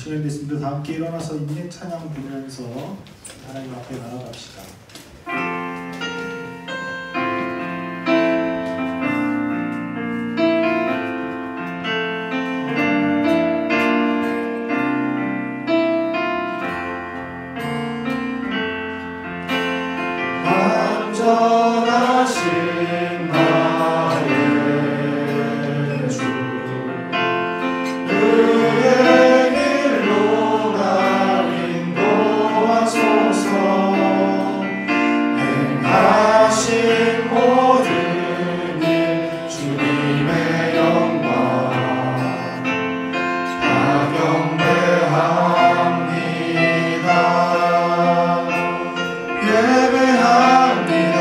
시간이 됐습니다. 다 함께 일어나서 인내 찬양 부르면서 하나님 앞에 나아갑시다. 완전하신 나의 주 그의 길로 날 인도하소서. 행하신 모든 일 주님의 영광 다 경배합니다. 예배합니다.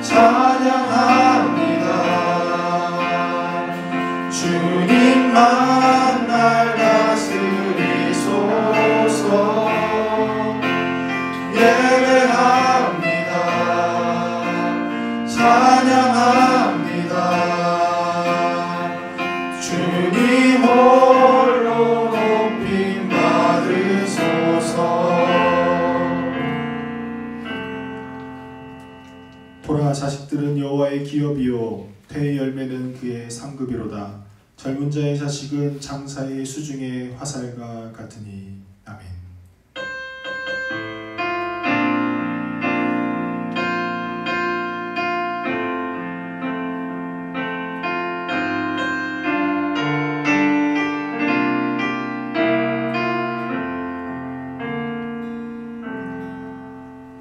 찬양합니다. 주님만 날 다스리소서. 예배합니다. 찬양합니다. 주님 홀로 높임 받으소서. 보라, 자식들은 여호와의 기업이요 태의 열매는 그의 상급이로다. 젊은 자의 자식은 장사의 수중의 화살과 같으니. 아멘.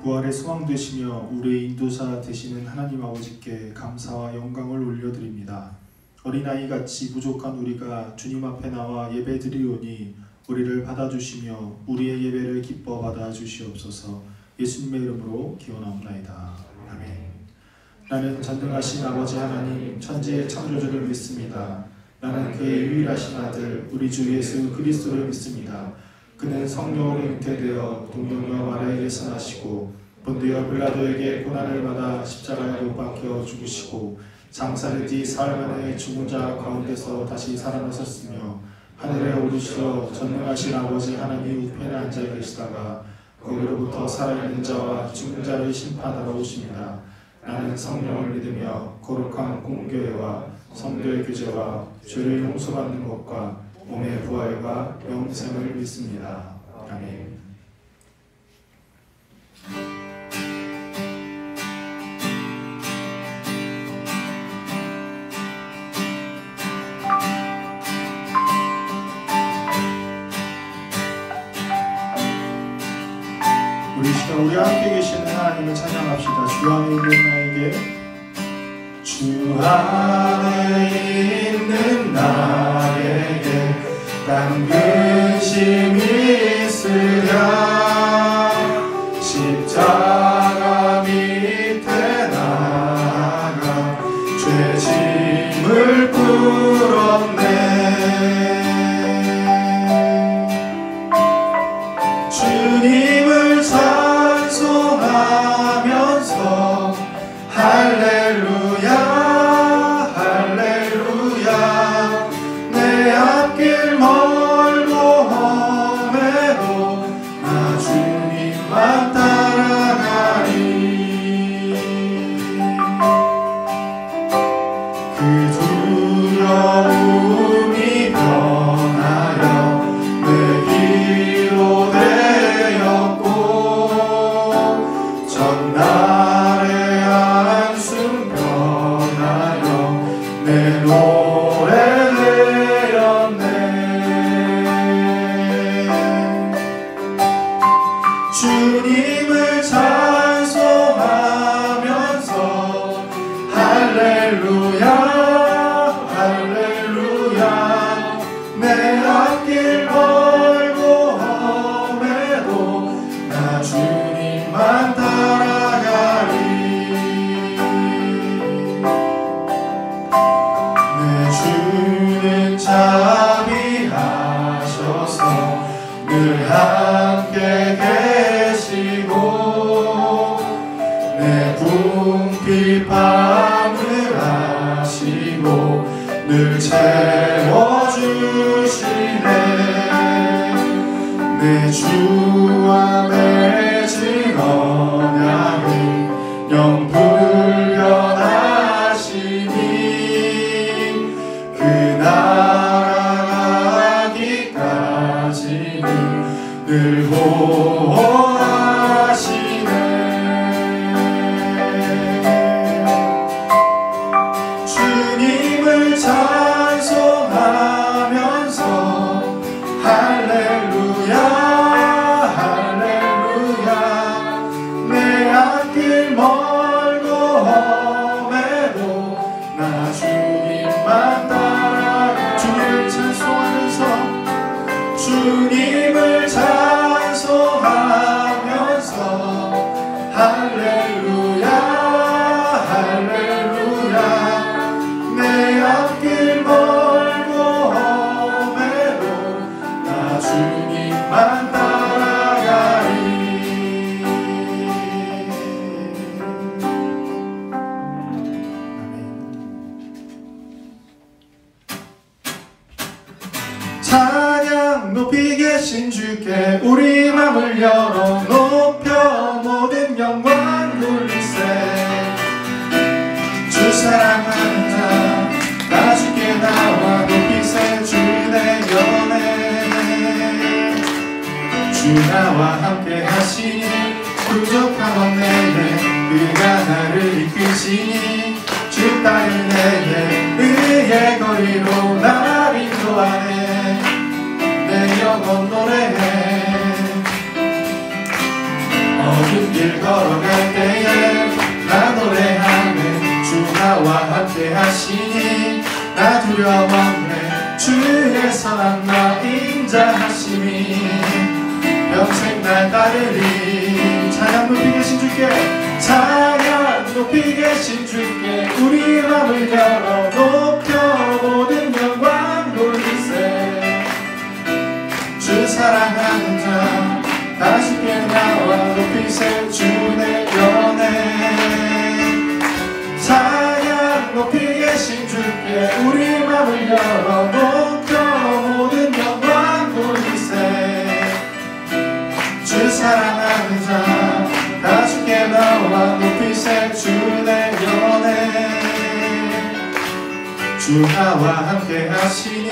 부활의 소망 되시며 우리의 인도자 되시는 하나님 아버지께 감사와 영광을 올려드립니다. 어린아이같이 부족한 우리가 주님 앞에 나와 예배드리오니 우리를 받아주시며 우리의 예배를 기뻐 받아주시옵소서. 예수님의 이름으로 기원하옵나이다. 아멘. 나는 전능하신 아버지 하나님 천지의 창조주를 믿습니다. 나는 그의 유일하신 아들 우리 주 예수 그리스도를 믿습니다. 그는 성령으로 잉태되어 동정녀 마리아에게서 나시고 본디오 빌라도에게 고난을 받아 십자가에 못 박혀 죽으시고 장사를 뒤 사흘 만에 죽은 자 가운데서 다시 살아나셨으며 하늘에 오르시어 전능하신 아버지 하나님 우편에 앉아 계시다가 거기로부터 살아있는 자와 죽은 자를 심판하러 오십니다. 나는 성령을 믿으며 거룩한 공교회와 성도의 교제와 죄를 용서받는 것과 몸의 부활과 영생을 믿습니다. 아멘. 우리 시간 우리 함께 계시는 하나님을 찬양합시다. 주 안에 있는 나에게, 주 안에 있는 나에게 딴 근심이 있으랴. 십자가 밑에 나가 죄짐을 풀었네. 주님을 찬송하면서 할렐루야 할렐루야. 내 앞길 멀고 험해도 나 주님만 따라가리. 그 두려움이 변하여 내 기로 되었고 전날의 한숨 변하여 내 노래 되었네. 주님을 찬송하면서 할렐루야 할렐루야. 내 앞길 멀고 험해도 나 주님만 따라가리. 내 주는 자비하셔서 늘 함께 계시고 내 궁핍함을 아시고 늘 채워주시네. 내 주와 맺은 언약은 영 불변하시니 그 나라 가기까지는 늘 보호하시네. 주님을 찬송하면서 할렐루야 할렐루야 내 앞길 멀고 험해도 나 주님만 따라가 주님을 찬송하면서 주님을 찬송하면서 할렐루야 할렐루야 내 앞길 멀고 험해도 나 주님만 따라가리. 찬양 높이 계신 주께 우리 맘을 열어 높여 모든 영광 돌리세. 주 사랑하는 자 나 주께 나와 높이세. 주의 연애 주 나와 함께 하시니 부족함 없네. 그가 나를 이끄시니 주 따른 내게 의의 거리로 나를 인도하네. 내 영혼 노래해. 어두운 길 걸어갈 때에 나 노래하네. 주 나와 함께 하시니 나 두려움 없네. 주의 선한 나 인자하심이 평생 날 따르리. 찬양 높이 계신 주께 찬양 높이 계신 주께 우리 맘을 열어 높여 모든 영광 돌리세. 주 사랑하는 자 다 주께 나와 높이세. 주의 연애 찬양 높이 계신 주께 우리 맘을 열어 높여 모든 영광 돌리세. 주 사랑하는 자 다 주께 나와 높이세. 주의 연애 주 나와 함께 하시니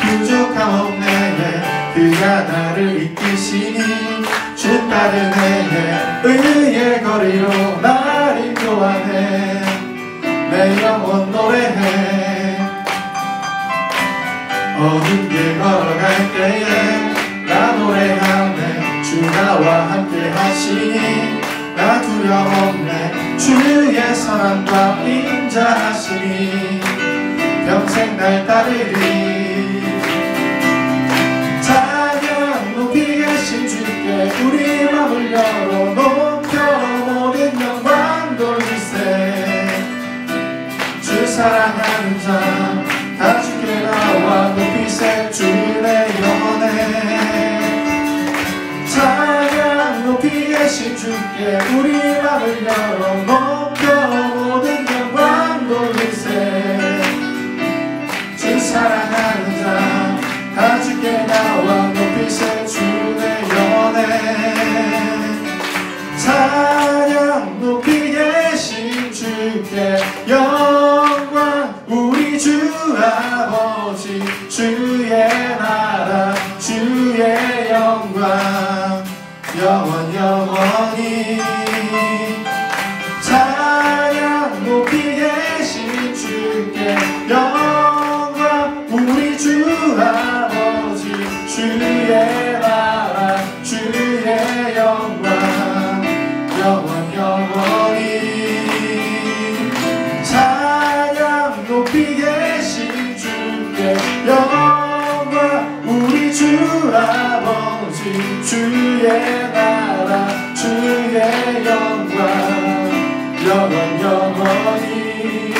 부족함 없네. 그가 나를 이끄시니 주 따른 내게 의의 거리로 날 인도하네. 내 영혼 노래해. 어두운 길 걸어갈 때에 나 노래하네. 주 나와 함께 하시니 나 두려움 없네. 주의 선함과 인자하시니 평생 날 따르리. 찬양 높이 계신 주께 우리 맘을 열어 높여 모든 영광 돌리세. 주 사랑하는 자 다 주께 나와 높이세. 주의 연애 찬양 높이 계신 주께 우리 맘을 열어 높여 모든 영광 돌리세. 주 사랑하는 자 다 주께 나와 높이세. 주의 연애 찬양 높이 계신 주께 영광 우리 주 아버지 주의 나라 주의 영광 영원 영원히. 찬양 높이 계신 주께 영광 우리 주 아버지 주의 나라 주의 영광 영원 영원히. 찬양 높이 계신 주께 영광 우리 주 아버지 주의 나라 주의 영광 영원 영원히.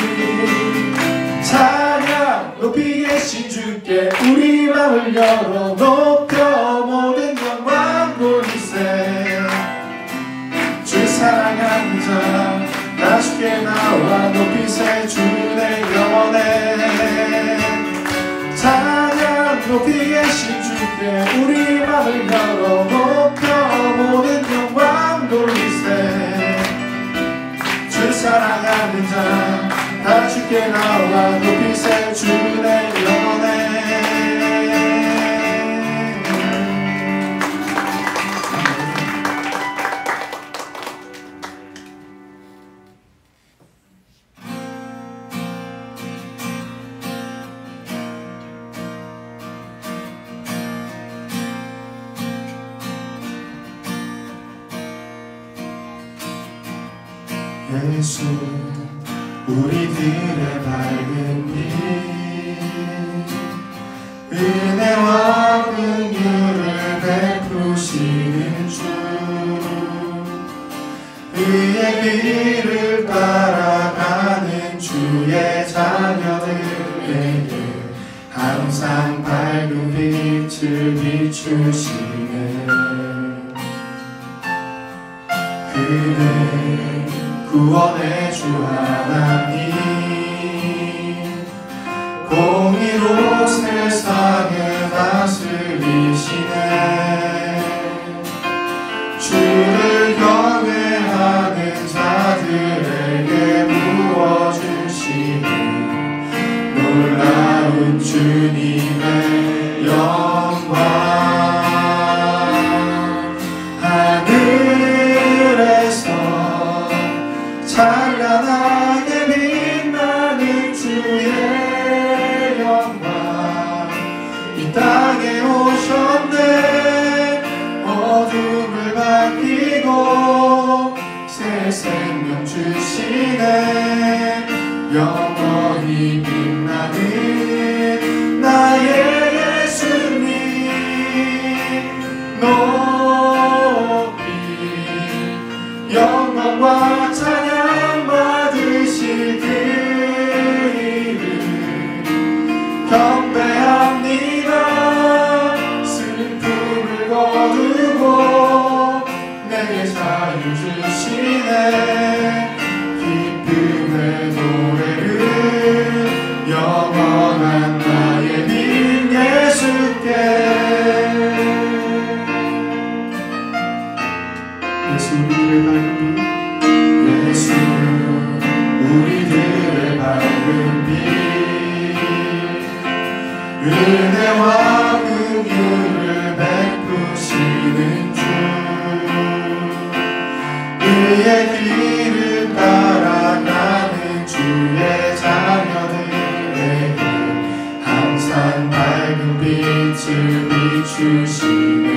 찬양 높이 계신 주께 우리 맘을 열어 높여 모든 영광 돌리세. 주 사랑하는 자 다 주께 나와 높이세. 주의 영원해 찬양 높이 계신 주께 우리 맘을 열어 높여 모든 영광 돌리세. 주 사랑하는 자 다 주께 나와 높이세. 주의 영원해. 예수 우리들의 밝은 빛 은혜와 긍휼을 베푸시는 주 의의 길을 따라가는 주의 자녀들에게 항상 밝은 빛을 비추시네. 그는 구원의 주 하나님 공의로 세상을 다스리시네. 주를 경외하는 자들에게 부어주시는 놀라운 주님의 영광. 하늘에서 찬란하게 빛나는 주의 영광 이 땅에 오셨네. 어둠을 밝히고 새 생명 주시네. 영원히 빛나는 나의 예수님 높이 영광과 찬양 받으실 그 이름 경배합니다. 슬픔을 거두고 내게 자유 주시네. 기쁨의 노래를 영원한 나의 빛 예수께. 예수 우리들의 밝은 빛 예수 우리들의 밝은 빛 은혜와 긍휼을 베푸시는 주 의의 길을 따라가는 주의 자녀들에게 항상 밝은 빛을 비추시네.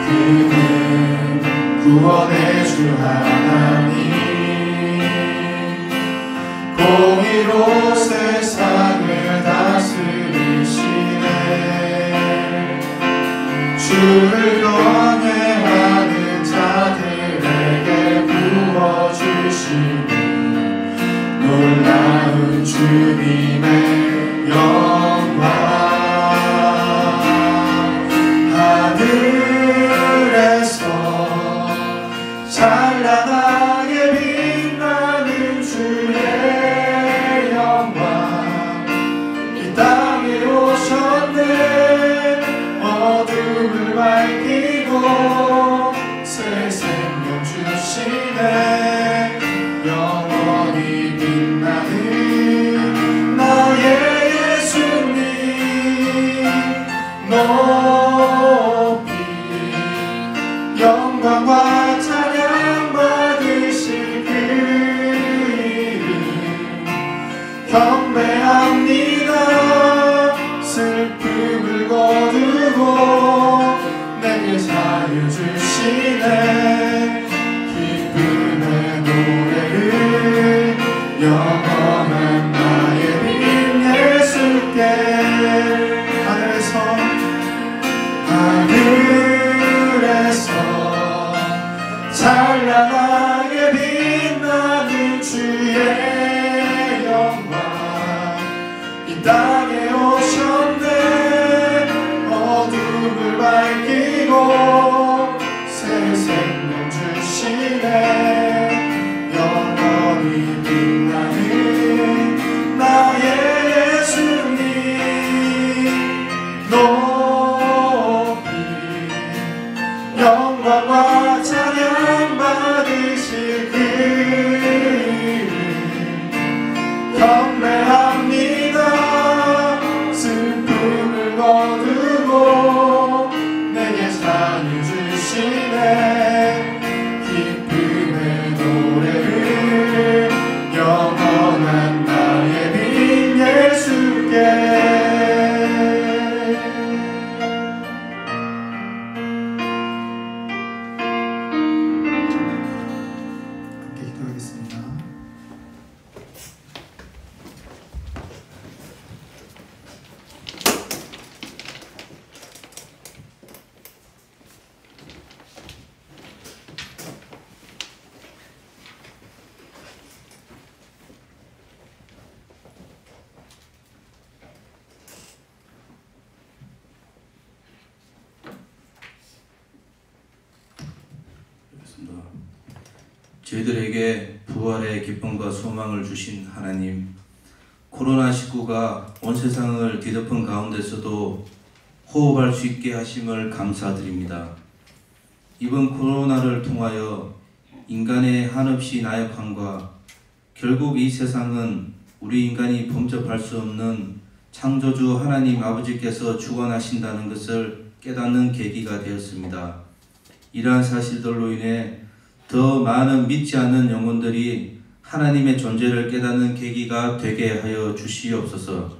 그는 구원의 주 하나님 공의로 세상을 다스리시네. 주를 경외하는 자들에게 부어주시는 놀라운 주님의 영광. 하늘에서 찬란하게 빛나는 주의 영광 이 땅에 오셨네. 어둠을 밝히고 새 생명 주시네. 영원히 빛나는 나의 예수님 높이 영광과 찬양 받으실 그 이름 경배합니다. 슬픔을 거두고 내게 자유 주시네. 기쁨의 노래를 영원한 나의 빛 예수께. 하늘에서 찬란하게 빛나는 주의 영광 이 땅에 오셨네. 어둠을 밝히고 새 생명 주시네. 영원히 빛나는 나의 예수 영광과 찬양 받으실 그 이름 경배합니다. 슬픔을 거두고 내게 산을 주시네. 기쁨의 노래를 영원한 나의 빈 예수께. 저희들에게 부활의 기쁨과 소망을 주신 하나님, 코로나19가 온 세상을 뒤덮은 가운데서도 호흡할 수 있게 하심을 감사드립니다. 이번 코로나를 통하여 인간의 한없이 나약함과 결국 이 세상은 우리 인간이 범접할 수 없는 창조주 하나님 아버지께서 주관하신다는 것을 깨닫는 계기가 되었습니다. 이러한 사실들로 인해 더 많은 믿지 않는 영혼들이 하나님의 존재를 깨닫는 계기가 되게 하여 주시옵소서.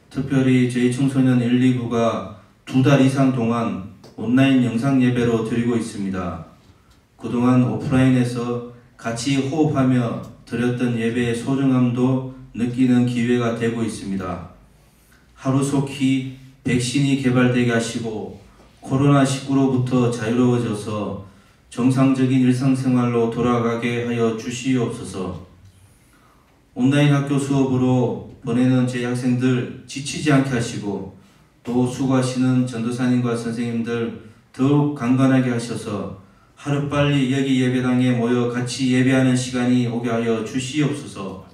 특별히 저희 청소년 1, 2부가 2달 이상 동안 온라인 영상 예배로 드리고 있습니다. 그동안 오프라인에서 같이 호흡하며 드렸던 예배의 소중함도 느끼는 기회가 되고 있습니다. 하루속히 백신이 개발되게 하시고 코로나19로부터 자유로워져서 정상적인 일상생활로 돌아가게 하여 주시옵소서. 온라인 학교 수업으로 보내는 제 학생들 지치지 않게 하시고 또 수고하시는 전도사님과 선생님들 더욱 강건하게 하셔서 하루빨리 여기 예배당에 모여 같이 예배하는 시간이 오게 하여 주시옵소서.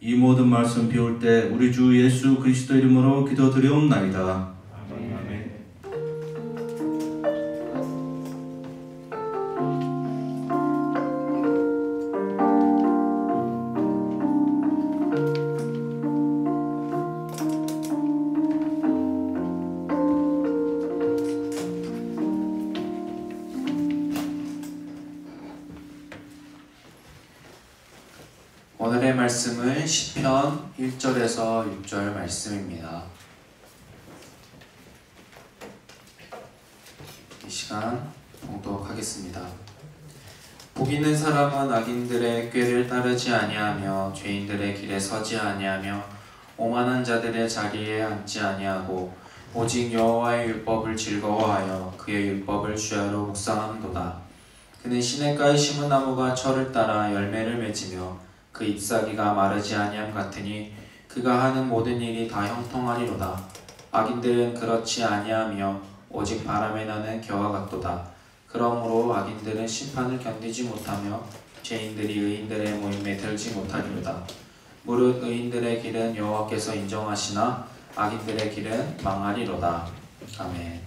이 모든 말씀 배울 때 우리 주 예수 그리스도 이름으로 기도드리옵나이다. 오늘의 말씀은 시편 1절에서 6절 말씀입니다. 이 시간 봉독하겠습니다. 복 있는 사람은 악인들의 꾀를 따르지 아니하며 죄인들의 길에 서지 아니하며 오만한 자들의 자리에 앉지 아니하고 오직 여호와의 율법을 즐거워하여 그의 율법을 주야로 묵상함도다. 그는 시냇가에 심은 나무가 철을 따라 열매를 맺으며 그 잎사귀가 마르지 아니함 같으니 그가 하는 모든 일이 다 형통하리로다. 악인들은 그렇지 아니하며 오직 바람에 나는 겨와 같도다. 그러므로 악인들은 심판을 견디지 못하며 죄인들이 의인들의 모임에 들지 못하리로다. 무릇 의인들의 길은 여호와께서 인정하시나 악인들의 길은 망하리로다. 아멘.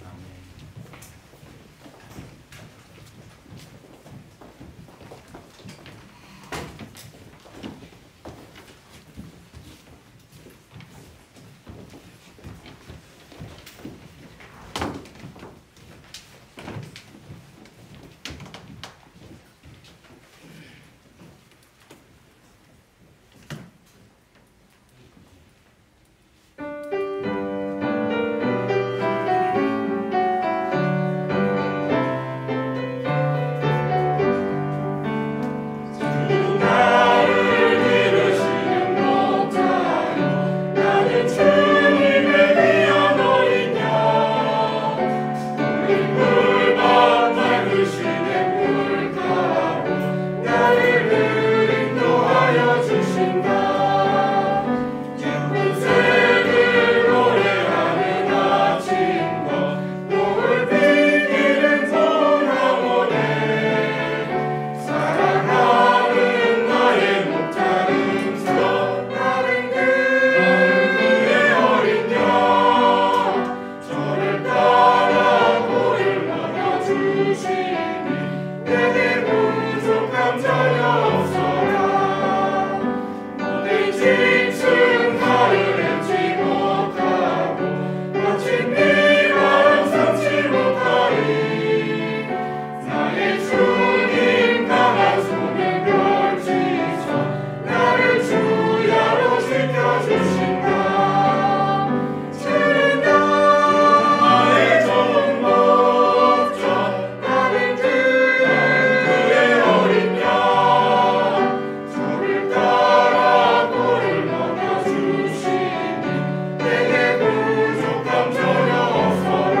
주시니 내게 부족함 전혀 없어라. 모든 짐승 발을 밟지 못하고 거친 비바람 삼지 못하리. 나의 주님 강한 손에 펼치사 나를 주야로 지켜주신다. 주는 나의 좋은 목자, 나는 그의 어린 양. 저를 따라 꼴을 먹여주시니 내게 부족함 전혀 없어라.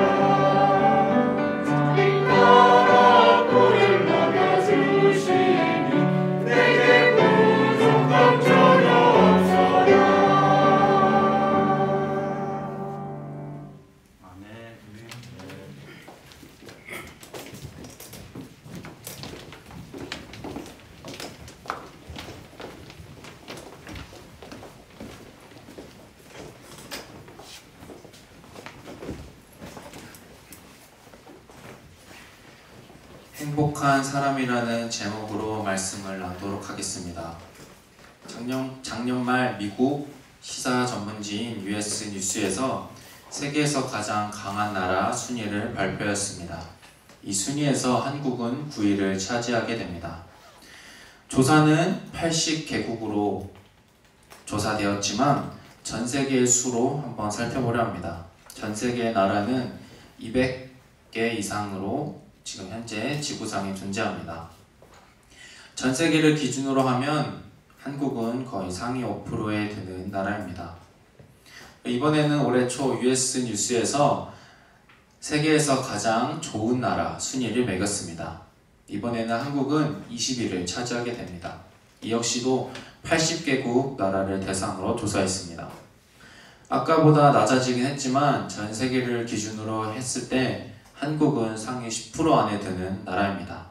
저를 따라 꼴을 먹여주시니 내게 부족함 전혀 없어라. 행복한 사람이라는 제목으로 말씀을 나누도록 하겠습니다. 작년 말 미국 시사 전문지인 US 뉴스에서 세계에서 가장 강한 나라 순위를 발표했습니다. 이 순위에서 한국은 9위를 차지하게 됩니다. 조사는 80개국으로 조사되었지만 전 세계의 수로 한번 살펴보려 합니다. 전 세계의 나라는 200개 이상으로 지금 현재 지구상에 존재합니다. 전 세계를 기준으로 하면 한국은 거의 상위 5%에 드는 나라입니다. 이번에는 올해 초 US 뉴스에서 세계에서 가장 좋은 나라 순위를 매겼습니다. 이번에는 한국은 20위를 차지하게 됩니다. 이 역시도 80개국 나라를 대상으로 조사했습니다. 아까보다 낮아지긴 했지만 전 세계를 기준으로 했을 때 한국은 상위 10% 안에 드는 나라입니다.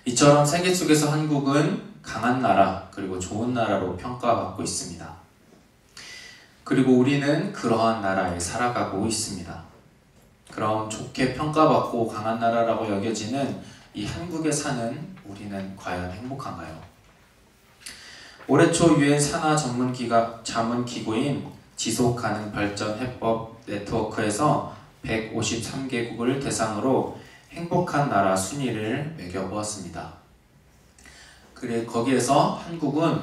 이처럼 세계 속에서 한국은 강한 나라 그리고 좋은 나라로 평가받고 있습니다. 그리고 우리는 그러한 나라에 살아가고 있습니다. 그럼 좋게 평가받고 강한 나라라고 여겨지는 이 한국에 사는 우리는 과연 행복한가요? 올해 초 유엔 산하 자문기구인 지속가능발전해법 네트워크에서 153개국을 대상으로 행복한 나라 순위를 매겨보았습니다. 그래 거기에서 한국은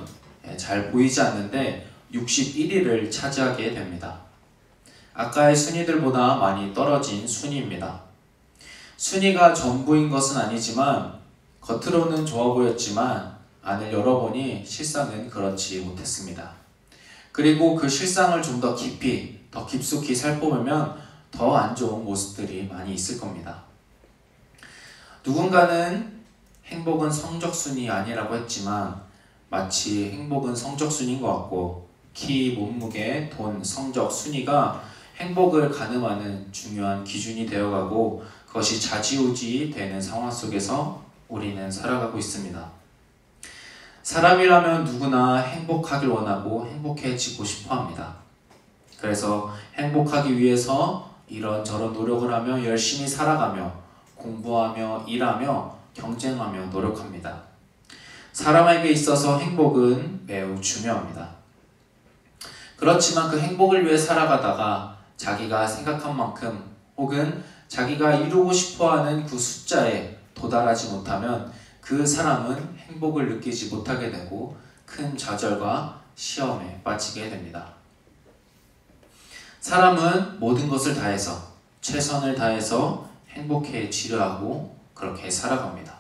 잘 보이지 않는데 61위를 차지하게 됩니다. 아까의 순위들보다 많이 떨어진 순위입니다. 순위가 전부인 것은 아니지만 겉으로는 좋아 보였지만 안을 열어보니 실상은 그렇지 못했습니다. 그리고 그 실상을 좀 더 깊이, 더 깊숙이 살펴보면 더 안 좋은 모습들이 많이 있을 겁니다. 누군가는 행복은 성적순이 아니라고 했지만 마치 행복은 성적순인 것 같고 키, 몸무게, 돈, 성적, 순위가 행복을 가늠하는 중요한 기준이 되어가고 그것이 좌지우지 되는 상황 속에서 우리는 살아가고 있습니다. 사람이라면 누구나 행복하길 원하고 행복해지고 싶어 합니다. 그래서 행복하기 위해서 이런저런 노력을 하며 열심히 살아가며 공부하며 일하며 경쟁하며 노력합니다. 사람에게 있어서 행복은 매우 중요합니다. 그렇지만 그 행복을 위해 살아가다가 자기가 생각한 만큼 혹은 자기가 이루고 싶어하는 그 숫자에 도달하지 못하면 그 사람은 행복을 느끼지 못하게 되고 큰 좌절과 시험에 빠지게 됩니다. 사람은 모든 것을 다해서 최선을 다해서 행복해지려 하고 그렇게 살아갑니다.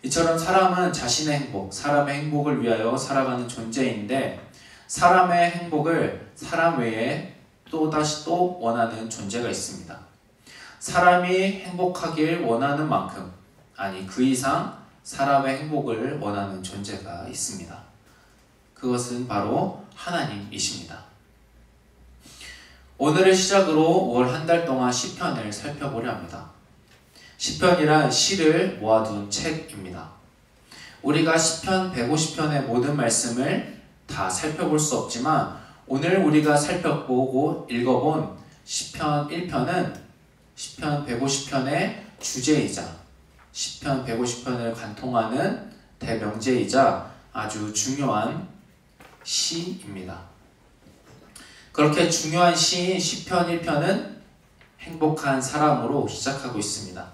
이처럼 사람은 자신의 행복, 사람의 행복을 위하여 살아가는 존재인데 사람의 행복을 사람 외에 또다시 또 원하는 존재가 있습니다. 사람이 행복하길 원하는 만큼 아니 그 이상 사람의 행복을 원하는 존재가 있습니다. 그것은 바로 하나님이십니다. 오늘을 시작으로 올 한 달 동안 시편을 살펴보려 합니다. 시편이란 시를 모아둔 책입니다. 우리가 시편 150편의 모든 말씀을 다 살펴볼 수 없지만 오늘 우리가 살펴보고 읽어본 시편 1편은 시편 150편의 주제이자 시편 150편을 관통하는 대명제이자 아주 중요한 시입니다. 그렇게 중요한 시인 시편 1편은 행복한 사람으로 시작하고 있습니다.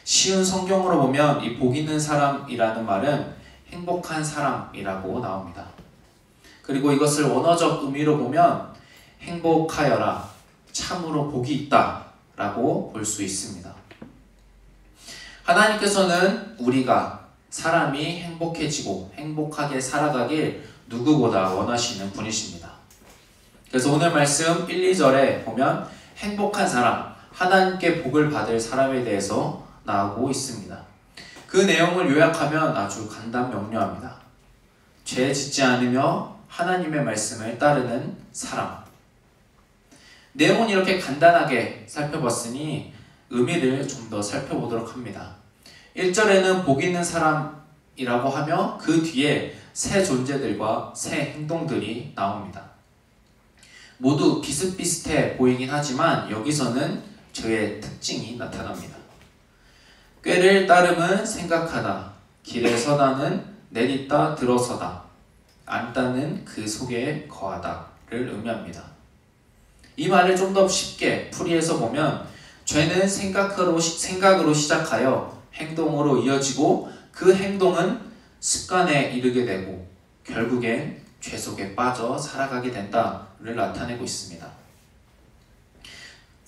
쉬운 성경으로 보면 이 복 있는 사람이라는 말은 행복한 사람이라고 나옵니다. 그리고 이것을 원어적 의미로 보면 행복하여라, 참으로 복이 있다 라고 볼 수 있습니다. 하나님께서는 우리가 사람이 행복해지고 행복하게 살아가길 누구보다 원하시는 분이십니다. 그래서 오늘 말씀 1, 2절에 보면 행복한 사람, 하나님께 복을 받을 사람에 대해서 나오고 있습니다. 그 내용을 요약하면 아주 간단명료합니다. 죄 짓지 않으며 하나님의 말씀을 따르는 사람. 내용은 이렇게 간단하게 살펴봤으니 의미를 좀 더 살펴보도록 합니다. 1절에는 복 있는 사람이라고 하며 그 뒤에 새 존재들과 새 행동들이 나옵니다. 모두 비슷비슷해 보이긴 하지만 여기서는 저의 특징이 나타납니다. 꾀를 따름은 생각하다, 길에 서다는 내딛다 들어서다, 앉다는 그 속에 거하다를 의미합니다. 이 말을 좀 더 쉽게 풀이해서 보면 죄는 생각으로 시작하여 행동으로 이어지고 그 행동은 습관에 이르게 되고 결국엔 죄 속에 빠져 살아가게 된다를 나타내고 있습니다.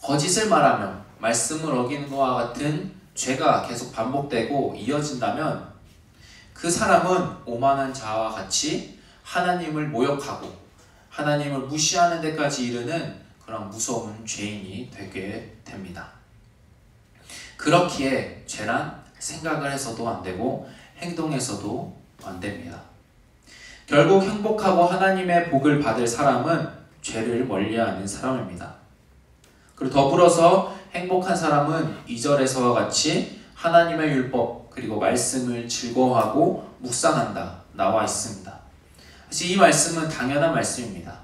거짓을 말하며 말씀을 어기는 것과 같은 죄가 계속 반복되고 이어진다면 그 사람은 오만한 자와 같이 하나님을 모욕하고 하나님을 무시하는 데까지 이르는 그런 무서운 죄인이 되게 됩니다. 그렇기에 죄란 생각을 해서도 안 되고 행동해서도 안 됩니다. 결국 행복하고 하나님의 복을 받을 사람은 죄를 멀리하는 사람입니다. 그리고 더불어서 행복한 사람은 2절에서와 같이 하나님의 율법 그리고 말씀을 즐거워하고 묵상한다 나와 있습니다. 사실 이 말씀은 당연한 말씀입니다.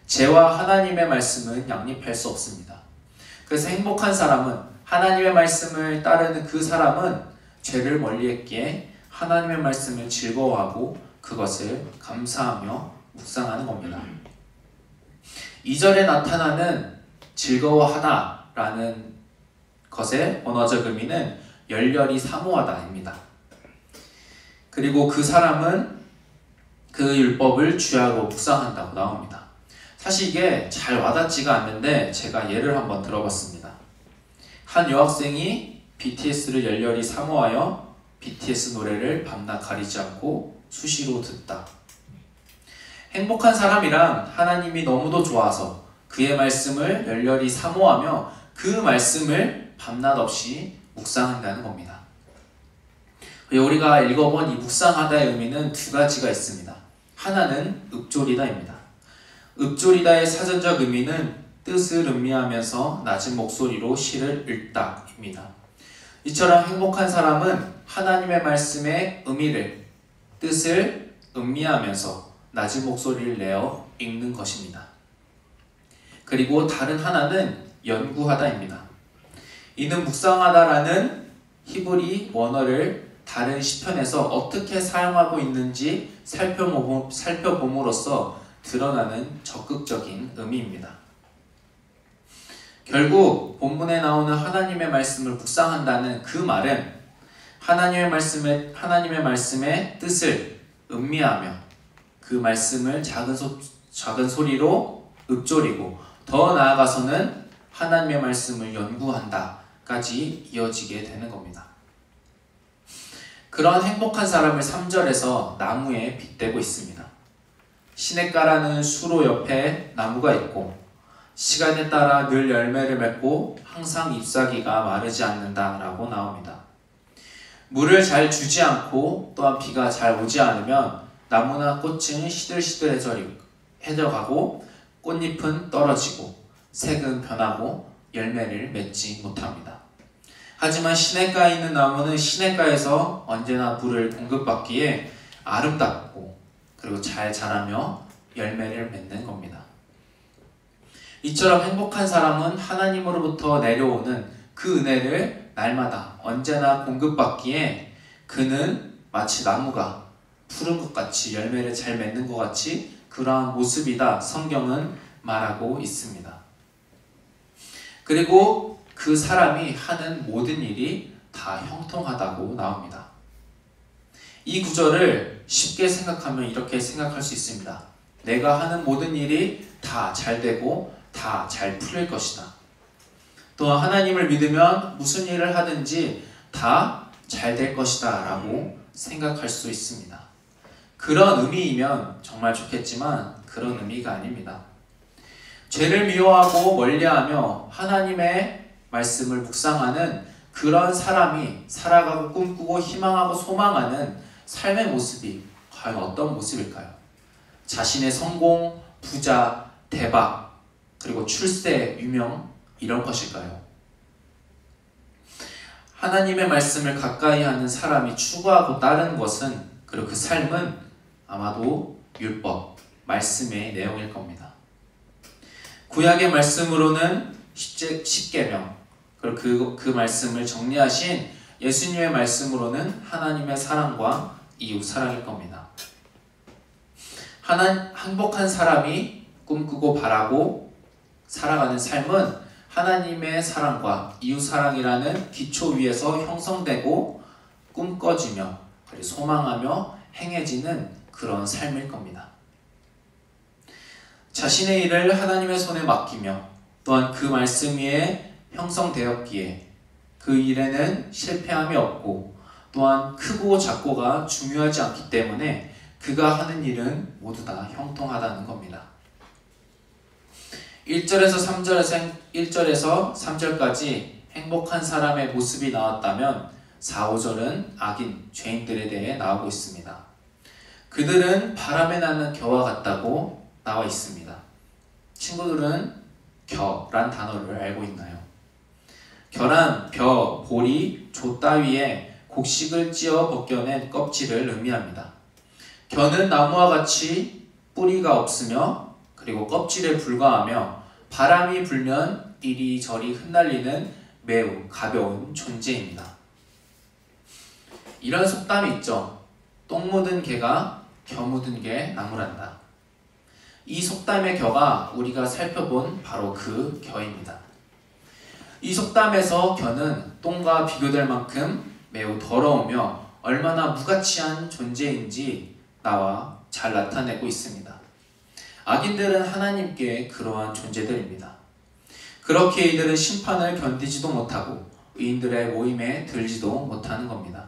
죄와 하나님의 말씀은 양립할 수 없습니다. 그래서 행복한 사람은 하나님의 말씀을 따르는 그 사람은 죄를 멀리했기에 하나님의 말씀을 즐거워하고 그것을 감사하며 묵상하는 겁니다. 2절에 나타나는 즐거워하다라는 것의 원어적 의미는 열렬히 사모하다입니다. 그리고 그 사람은 그 율법을 주야로 묵상한다고 나옵니다. 사실 이게 잘 와닿지가 않는데 제가 예를 한번 들어봤습니다. 한 여학생이 BTS를 열렬히 사모하여 BTS 노래를 밤낮 가리지 않고 수시로 듣다. 행복한 사람이란 하나님이 너무도 좋아서 그의 말씀을 열렬히 사모하며 그 말씀을 밤낮 없이 묵상한다는 겁니다. 우리가 읽어본 이 묵상하다의 의미는 두 가지가 있습니다. 하나는 읊조리다입니다. 읊조리다의 사전적 의미는 뜻을 음미하면서 낮은 목소리로 시를 읽다입니다. 이처럼 행복한 사람은 하나님의 말씀의 의미를, 뜻을 음미하면서 낮은 목소리를 내어 읽는 것입니다. 그리고 다른 하나는 연구하다입니다. 이는 묵상하다라는 히브리 원어를 다른 시편에서 어떻게 사용하고 있는지 살펴봄으로써 드러나는 적극적인 의미입니다. 결국 본문에 나오는 하나님의 말씀을 묵상한다는 그 말은 하나님의 말씀의 뜻을 음미하며 그 말씀을 작은 소리로 읊조리고 더 나아가서는 하나님의 말씀을 연구한다까지 이어지게 되는 겁니다. 그런 행복한 사람을 3절에서 나무에 빗대고 있습니다. 시냇가라는 수로 옆에 나무가 있고 시간에 따라 늘 열매를 맺고 항상 잎사귀가 마르지 않는다라고 나옵니다. 물을 잘 주지 않고 또한 비가 잘 오지 않으면 나무나 꽃은 시들시들해져가고 꽃잎은 떨어지고 색은 변하고 열매를 맺지 못합니다. 하지만 시냇가에 있는 나무는 시냇가에서 언제나 물을 공급받기에 아름답고 그리고 잘 자라며 열매를 맺는 겁니다. 이처럼 행복한 사람은 하나님으로부터 내려오는 그 은혜를 날마다 언제나 공급받기에 그는 마치 나무가 푸른 것 같이 열매를 잘 맺는 것 같이 그러한 모습이다 성경은 말하고 있습니다. 그리고 그 사람이 하는 모든 일이 다 형통하다고 나옵니다. 이 구절을 쉽게 생각하면 이렇게 생각할 수 있습니다. 내가 하는 모든 일이 다 잘 되고 다 잘 풀릴 것이다. 또한 하나님을 믿으면 무슨 일을 하든지 다 잘 될 것이다 라고 생각할 수 있습니다. 그런 의미이면 정말 좋겠지만 그런 의미가 아닙니다. 죄를 미워하고 멀리하며 하나님의 말씀을 묵상하는 그런 사람이 살아가고 꿈꾸고 희망하고 소망하는 삶의 모습이 과연 어떤 모습일까요? 자신의 성공, 부자, 대박, 그리고 출세, 유명 이런 것일까요? 하나님의 말씀을 가까이 하는 사람이 추구하고 따르는 것은 그리고 그 삶은 아마도 율법, 말씀의 내용일 겁니다. 구약의 말씀으로는 십계명, 그리고 그 말씀을 정리하신 예수님의 말씀으로는 하나님의 사랑과 이웃 사랑일 겁니다. 행복한 사람이 꿈꾸고 바라고 살아가는 삶은 하나님의 사랑과 이웃 사랑이라는 기초 위에서 형성되고 꿈꿔지며 그리고 소망하며 행해지는 그런 삶일 겁니다. 자신의 일을 하나님의 손에 맡기며 또한 그 말씀 위에 형성되었기에 그 일에는 실패함이 없고 또한 크고 작고가 중요하지 않기 때문에 그가 하는 일은 모두 다 형통하다는 겁니다. 1절에서 3절까지 행복한 사람의 모습이 나왔다면 4, 5절은 악인, 죄인들에 대해 나오고 있습니다. 그들은 바람에 나는 겨와 같다고 나와 있습니다. 친구들은 겨란 단어를 알고 있나요? 겨란 벼, 보리, 조 따위에 곡식을 찧어 벗겨낸 껍질을 의미합니다. 겨는 나무와 같이 뿌리가 없으며 그리고 껍질에 불과하며 바람이 불면 이리저리 흩날리는 매우 가벼운 존재입니다. 이런 속담이 있죠. 똥 묻은 개가 겨 묻은 개 나무란다. 이 속담의 겨가 우리가 살펴본 바로 그 겨입니다. 이 속담에서 겨는 똥과 비교될 만큼 매우 더러우며 얼마나 무가치한 존재인지 나와 잘 나타내고 있습니다. 악인들은 하나님께 그러한 존재들입니다. 그렇게 이들은 심판을 견디지도 못하고 의인들의 모임에 들지도 못하는 겁니다.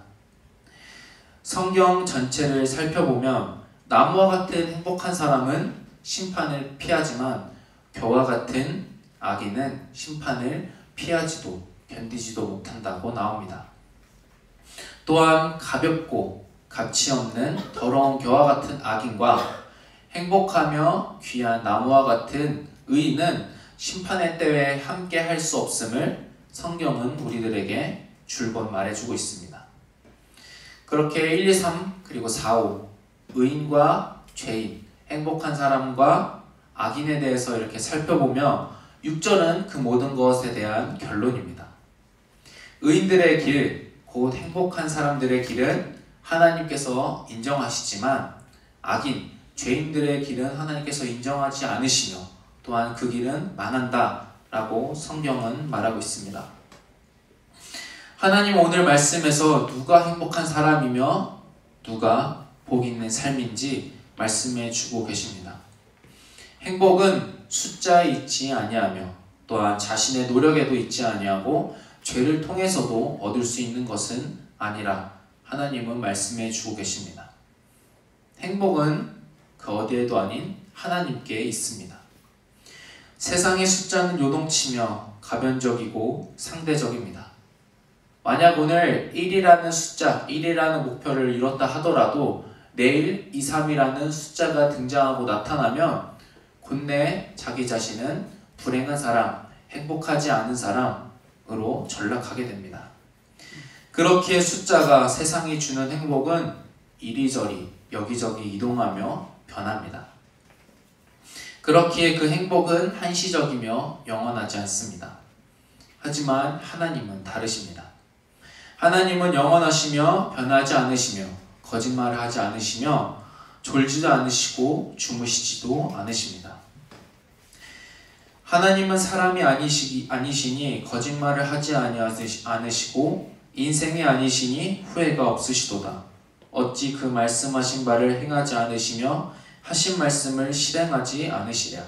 성경 전체를 살펴보면 나무와 같은 행복한 사람은 심판을 피하지만 겨와 같은 악인은 심판을 피하지도 견디지도 못한다고 나옵니다. 또한 가볍고 가치 없는 더러운 겨와 같은 악인과 행복하며 귀한 나무와 같은 의인은 심판의 때에 함께 할 수 없음을 성경은 우리들에게 줄곧 말해주고 있습니다. 그렇게 1, 2, 3 그리고 4, 5 의인과 죄인, 행복한 사람과 악인에 대해서 이렇게 살펴보며 6절은 그 모든 것에 대한 결론입니다. 의인들의 길, 곧 행복한 사람들의 길은 하나님께서 인정하시지만 악인, 죄인들의 길은 하나님께서 인정하지 않으시며 또한 그 길은 망한다 라고 성경은 말하고 있습니다. 하나님 오늘 말씀에서 누가 행복한 사람이며 누가 복 있는 삶인지 말씀해 주고 계십니다. 행복은 숫자에 있지 아니하며 또한 자신의 노력에도 있지 아니하고 죄를 통해서도 얻을 수 있는 것은 아니라 하나님은 말씀해 주고 계십니다. 행복은 그 어디에도 아닌 하나님께 있습니다. 세상의 숫자는 요동치며 가변적이고 상대적입니다. 만약 오늘 1이라는 숫자, 1이라는 목표를 이뤘다 하더라도 내일 2, 3이라는 숫자가 등장하고 나타나면 곧내 자기 자신은 불행한 사람, 행복하지 않은 사람으로 전락하게 됩니다. 그렇게 숫자가 세상이 주는 행복은 이리저리 여기저기 이동하며 변합니다. 그렇기에 그 행복은 한시적이며 영원하지 않습니다. 하지만 하나님은 다르십니다. 하나님은 영원하시며 변하지 않으시며 거짓말을 하지 않으시며 졸지도 않으시고 주무시지도 않으십니다. 하나님은 사람이 아니시니 거짓말을 하지 않으시고 인생이 아니시니 후회가 없으시도다. 어찌 그 말씀하신 바를 행하지 않으시며 하신 말씀을 실행하지 않으시랴.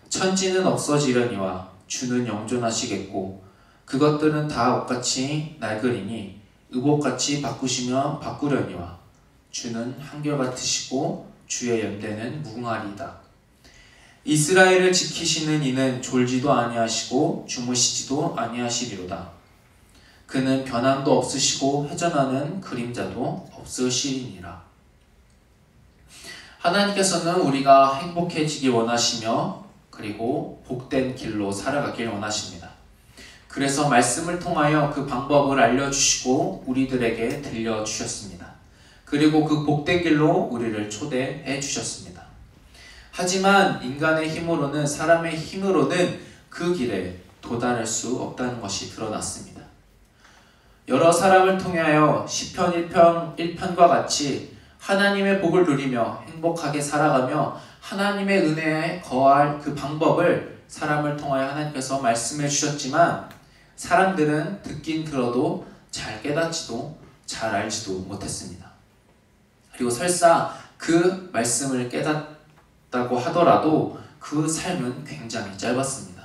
천지는 없어지려니와 주는 영존하시겠고 그것들은 다 옷같이 낡으리니 의복같이 바꾸시며 바꾸려니와 주는 한결같으시고 주의 연대는 무궁하리이다. 이스라엘을 지키시는 이는 졸지도 아니하시고 주무시지도 아니하시리로다. 그는 변함도 없으시고 회전하는 그림자도 없으시리니라. 하나님께서는 우리가 행복해지기 원하시며 그리고 복된 길로 살아가길 원하십니다. 그래서 말씀을 통하여 그 방법을 알려주시고 우리들에게 들려주셨습니다. 그리고 그 복된 길로 우리를 초대해 주셨습니다. 하지만 인간의 힘으로는, 사람의 힘으로는 그 길에 도달할 수 없다는 것이 드러났습니다. 여러 사람을 통하여 시편 1편과 같이 하나님의 복을 누리며 행복하게 살아가며 하나님의 은혜에 거할 그 방법을 사람을 통하여 하나님께서 말씀해 주셨지만 사람들은 듣긴 들어도 잘 깨닫지도 잘 알지도 못했습니다. 그리고 설사 그 말씀을 깨닫다고 하더라도 그 삶은 굉장히 짧았습니다.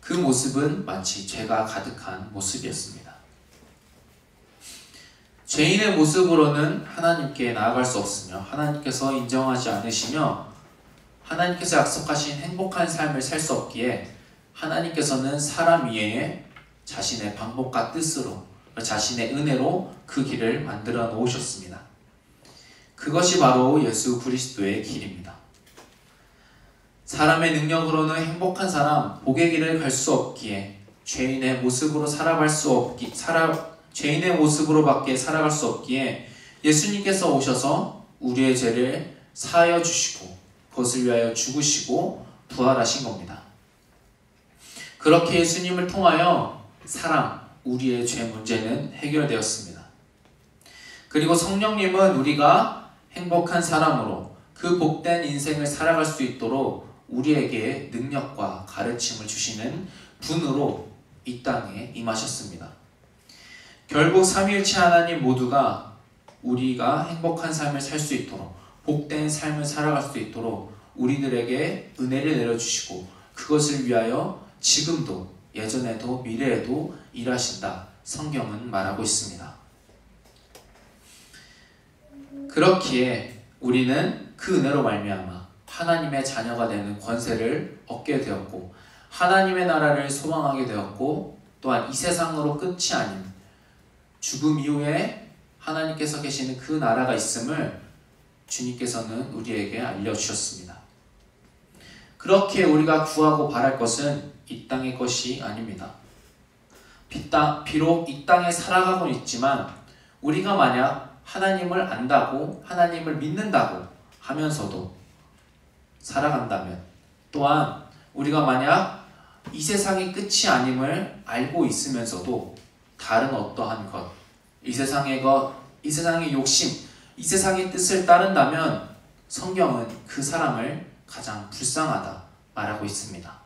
그 모습은 마치 죄가 가득한 모습이었습니다. 죄인의 모습으로는 하나님께 나아갈 수 없으며 하나님께서 인정하지 않으시며 하나님께서 약속하신 행복한 삶을 살 수 없기에 하나님께서는 사람 위에 자신의 방법과 뜻으로 자신의 은혜로 그 길을 만들어 놓으셨습니다. 그것이 바로 예수 그리스도의 길입니다. 사람의 능력으로는 행복한 사람, 복의 길을 갈 수 없기에 죄인의 모습으로 죄인의 모습으로밖에 살아갈 수 없기에 예수님께서 오셔서 우리의 죄를 사하여 주시고 그것을 위하여 죽으시고 부활하신 겁니다. 그렇게 예수님을 통하여 우리의 죄 문제는 해결되었습니다. 그리고 성령님은 우리가 행복한 사람으로 그 복된 인생을 살아갈 수 있도록 우리에게 능력과 가르침을 주시는 분으로 이 땅에 임하셨습니다. 결국 삼위일체 하나님 모두가 우리가 행복한 삶을 살 수 있도록 복된 삶을 살아갈 수 있도록 우리들에게 은혜를 내려주시고 그것을 위하여 지금도 예전에도 미래에도 일하신다. 성경은 말하고 있습니다. 그렇기에 우리는 그 은혜로 말미암아 하나님의 자녀가 되는 권세를 얻게 되었고 하나님의 나라를 소망하게 되었고 또한 이 세상으로 끝이 아닌 죽음 이후에 하나님께서 계시는 그 나라가 있음을 주님께서는 우리에게 알려주셨습니다. 그렇게 우리가 구하고 바랄 것은 이 땅의 것이 아닙니다. 비록 이 땅에 살아가고는 있지만 우리가 만약 하나님을 안다고 하나님을 믿는다고 하면서도 살아간다면 또한 우리가 만약 이 세상이 끝이 아님을 알고 있으면서도 다른 어떠한 것, 이 세상의 욕심, 이 세상의 뜻을 따른다면 성경은 그 사람을 가장 불쌍하다 말하고 있습니다.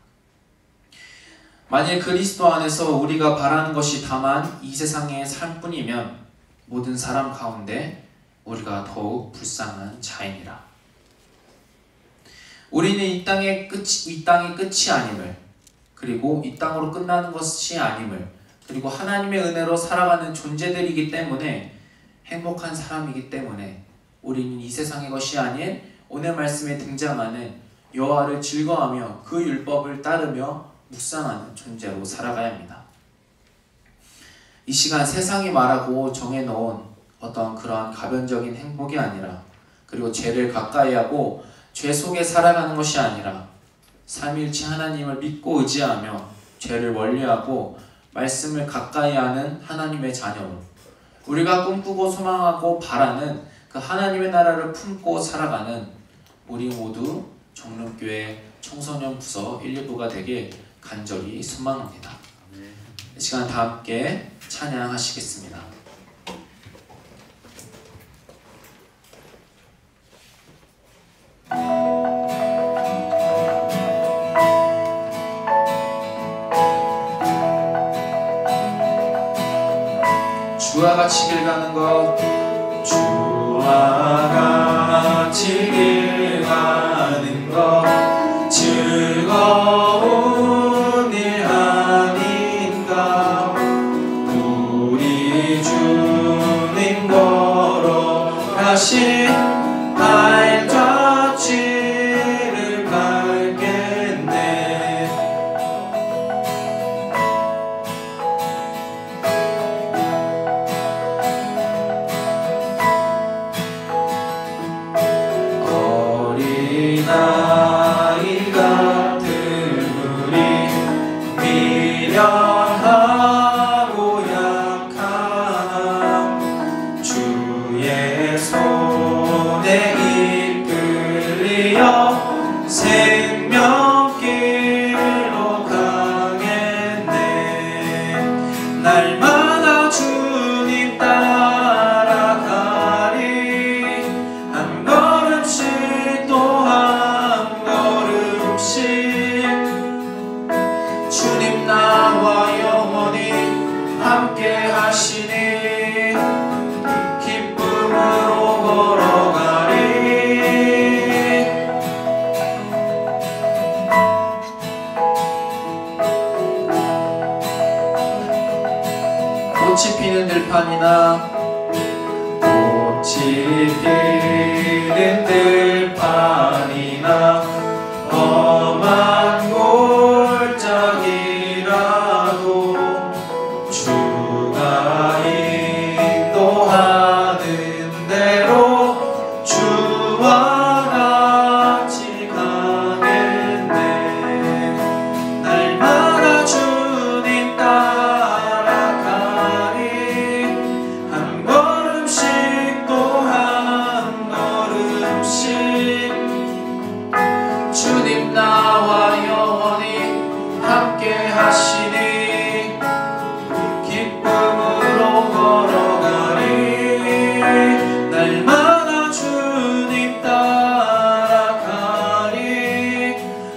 만일 그리스도 안에서 우리가 바라는 것이 다만 이 세상의 삶뿐이면 모든 사람 가운데 우리가 더욱 불쌍한 자이니라. 우리는 이 땅의 끝이 아님을, 그리고 이 땅으로 끝나는 것이 아님을, 그리고 하나님의 은혜로 살아가는 존재들이기 때문에 행복한 사람이기 때문에 우리는 이 세상의 것이 아닌 오늘 말씀에 등장하는 여호와를 즐거워하며 그 율법을 따르며 묵상하는 존재로 살아가야 합니다. 이 시간 세상이 말하고 정해놓은 어떤 그러한 가변적인 행복이 아니라 그리고 죄를 가까이하고 죄 속에 살아가는 것이 아니라 삼위일체 하나님을 믿고 의지하며 죄를 멀리하고 말씀을 가까이하는 하나님의 자녀로 우리가 꿈꾸고 소망하고 바라는 그 하나님의 나라를 품고 살아가는 우리 모두 정릉교회 청소년 부서 1, 2부가 되길 간절히 소망합니다. 이 시간 다 함께 찬양하시겠습니다. 주와 같이 길 가는 것, 주와 같이 길 가는 것 즐거운 일 아닌가. 우리 주님 걸어가신 발자취를 밟겠네. 어린아이 같은 우리 미련하고 약한 주의 손에 이끌려 생명길로 가겠네. 날마다 주님 따라가리. 한 걸음씩 또 한 걸음씩 주님 나와 영원히 함께 하시니 기쁨으로 걸어가리. 꽃이 피는 들판이나 꽃이 피는 들판이나 험한 골짜기라도 주가 인도하는 대로 주와 같이 가겠네. 날마다 주님 따라가리. 한 걸음씩 또 한 걸음씩 주님 나와 영원히 함께 하시니 기쁨으로 걸어가리. 날마다 주님 따라가리.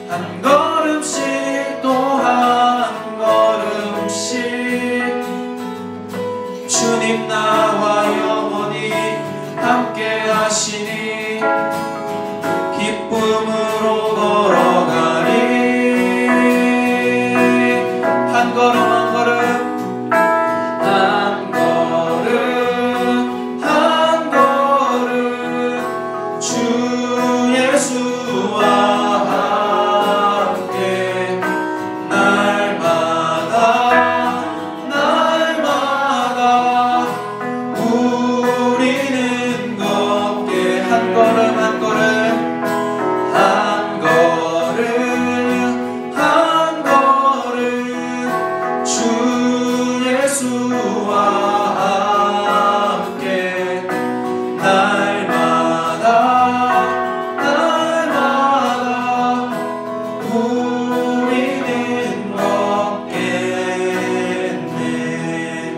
한 걸음씩 또 한 걸음씩 주님 나와 영원히 함께 하시니 기쁨으로 걸어가리. 한 걸음 한 걸음 한 걸음 한 걸음 주 예수와 함께 날마다 날마다 우리는 걷게. 한 걸음 한 걸음 한 걸음 한 걸음 주 예수와 함께 날마다 날마다 우리는 걷겠네.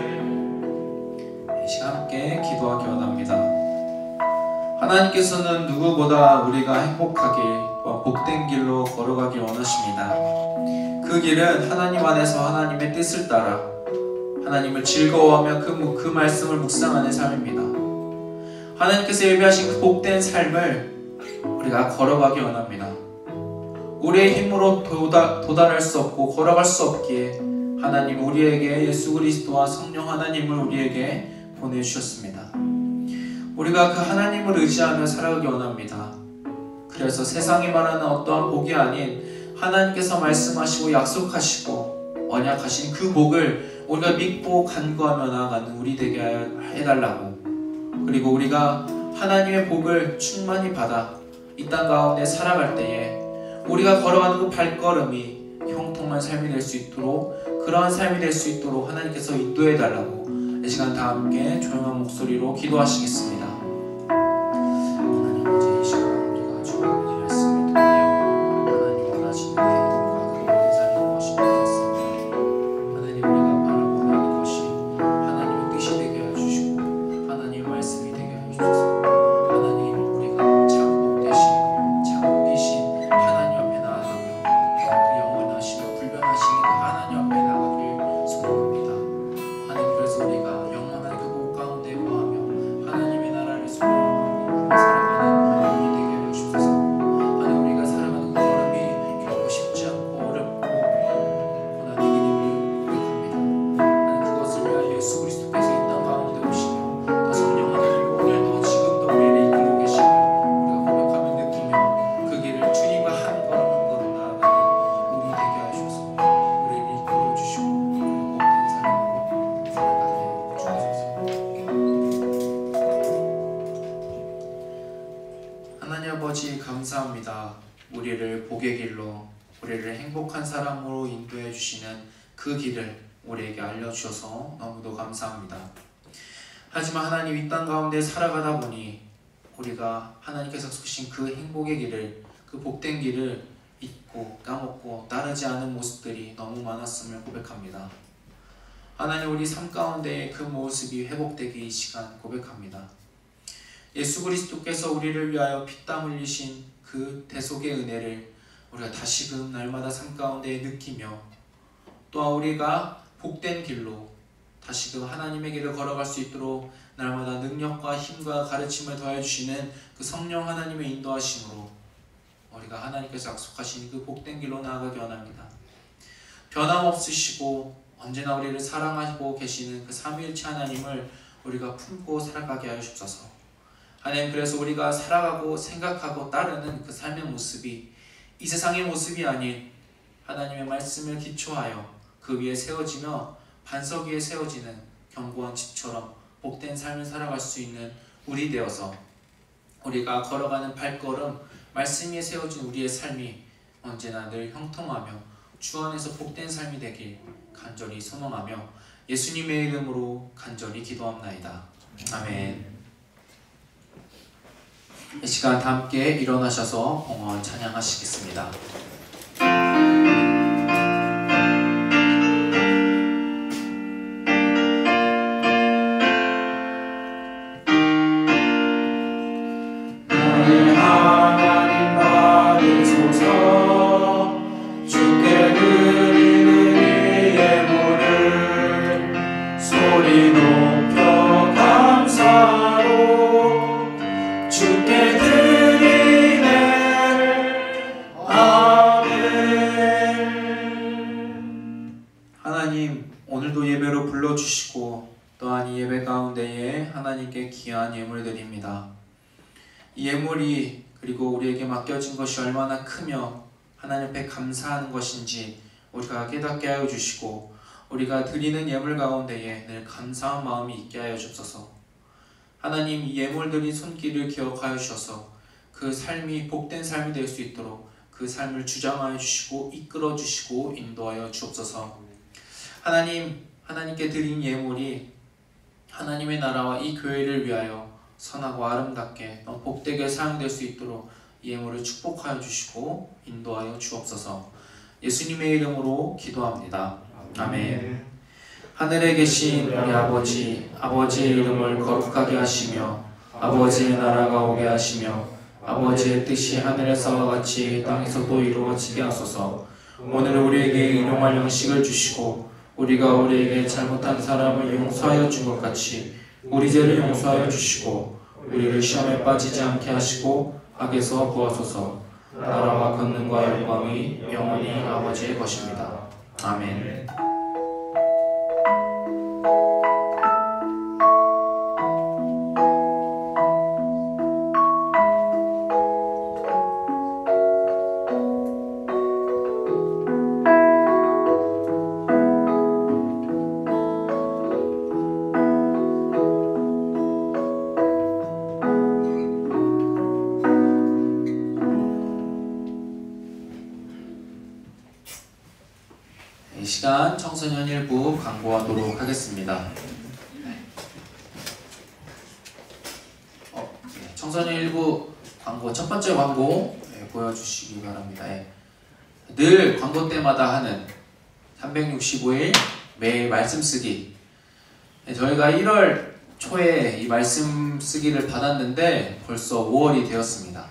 이 시간 함께 기도하기 원합니다. 하나님께서는 누구보다 우리가 행복하길 복된 길로 걸어가길 원하십니다. 그 길은 하나님 안에서 하나님의 뜻을 따라 하나님을 즐거워하며 그 말씀을 묵상하는 삶입니다. 하나님께서 예비하신 그 복된 삶을 우리가 걸어가기 원합니다. 우리의 힘으로 도달할 수 없고 걸어갈 수 없기에 하나님 우리에게 예수 그리스도와 성령 하나님을 우리에게 보내주셨습니다. 우리가 그 하나님을 의지하며 살아가기 원합니다. 그래서 세상이 말하는 어떠한 복이 아닌 하나님께서 말씀하시고 약속하시고 언약하신 그 복을 우리가 믿고 간구하며 나아가는 우리 되게 해달라고. 그리고 우리가 하나님의 복을 충만히 받아 이 땅 가운데 살아갈 때에 우리가 걸어가는 그 발걸음이 형통한 삶이 될 수 있도록, 그러한 삶이 될 수 있도록 하나님께서 인도해달라고 이 시간 다 함께 조용한 목소리로 기도하시겠습니다. 하나님, 이제 이 시간 우리가 주님 복의 길로 우리를 행복한 사람으로 인도해 주시는 그 길을 우리에게 알려주셔서 너무도 감사합니다. 하지만 하나님, 이 땅 가운데 살아가다 보니 우리가 하나님께서 주신 그 행복의 길을, 그 복된 길을 잊고 까먹고 따르지 않은 모습들이 너무 많았음을 고백합니다. 하나님, 우리 삶 가운데 그 모습이 회복되기 이 시간 고백합니다. 예수 그리스도께서 우리를 위하여 피땀 흘리신 그 대속의 은혜를 우리가 다시금 날마다 삶 가운데 느끼며, 또한 우리가 복된 길로 다시금 하나님의 길을 걸어갈 수 있도록 날마다 능력과 힘과 가르침을 더해주시는 그 성령 하나님의 인도하심으로 우리가 하나님께서 약속하신 그 복된 길로 나아가기 원합니다. 변함없으시고 언제나 우리를 사랑하고 계시는 그 삼위일체 하나님을 우리가 품고 살아가게 하여 주옵소서. 하나님, 그래서 우리가 살아가고 생각하고 따르는 그 삶의 모습이 이 세상의 모습이 아닌 하나님의 말씀을 기초하여 그 위에 세워지며 반석 위에 세워지는 견고한 집처럼 복된 삶을 살아갈 수 있는 우리 되어서 우리가 걸어가는 발걸음, 말씀 위에 세워진 우리의 삶이 언제나 늘 형통하며 주 안에서 복된 삶이 되길 간절히 소망하며 예수님의 이름으로 간절히 기도합나이다. 아멘. 이 시간 다 함께 일어나셔서 봉헌 찬양하시겠습니다. 귀한 예물 드립니다. 이 예물이 그리고 우리에게 맡겨진 것이 얼마나 크며 하나님 앞에 감사하는 것인지 우리가 깨닫게 하여 주시고, 우리가 드리는 예물 가운데에 늘 감사한 마음이 있게 하여 주옵소서. 하나님, 이 예물 드린 손길을 기억하여 주셔서 그 삶이 복된 삶이 될 수 있도록 그 삶을 주장하여 주시고 이끌어 주시고 인도하여 주옵소서. 하나님, 하나님께 드린 예물이 하나님의 나라와 이 교회를 위하여 선하고 아름답게 복되게 사용될 수 있도록 이 예물을 축복하여 주시고 인도하여 주옵소서. 예수님의 이름으로 기도합니다. 아멘. 하늘에 계신 우리 아버지, 아버지의 이름을 거룩하게 하시며 아버지의 나라가 오게 하시며 아버지의 뜻이 하늘에서와 같이 땅에서도 이루어지게 하소서. 오늘 우리에게 일용할 양식을 주시고 우리가 우리에게 잘못한 사람을 용서하여 준 것 같이 우리 죄를 용서하여 주시고 우리를 시험에 빠지지 않게 하시고 악에서 구하소서. 나라와 권능과 영광이 영원히 아버지의 것입니다. 아멘. 이 시간 청소년 일부 광고하도록 하겠습니다. 청소년 일부 광고 첫 번째 광고 보여주시기 바랍니다. 늘 광고 때마다 하는 365일 매일 말씀 쓰기. 저희가 1월 초에 이 말씀 쓰기를 받았는데 벌써 5월이 되었습니다.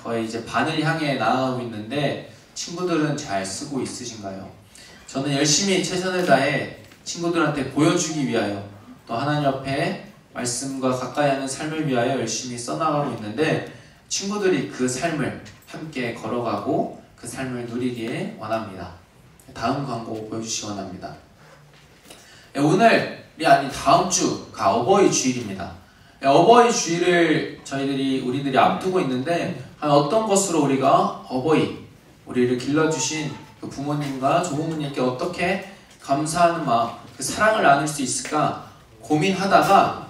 거의 이제 반을 향해 나아가고 있는데 친구들은 잘 쓰고 있으신가요? 저는 열심히 최선을 다해 친구들한테 보여주기 위하여 또 하나님 앞에 말씀과 가까이 하는 삶을 위하여 열심히 써나가고 있는데 친구들이 그 삶을 함께 걸어가고 그 삶을 누리길 원합니다. 다음 광고 보여주시기 원합니다. 오늘이 아닌 다음 주가 어버이 주일입니다. 어버이 주일을 우리들이 앞두고 있는데 어떤 것으로 우리가 우리를 길러주신 그 부모님과 조부모님께 어떻게 감사하는 마음, 그 사랑을 나눌 수 있을까 고민하다가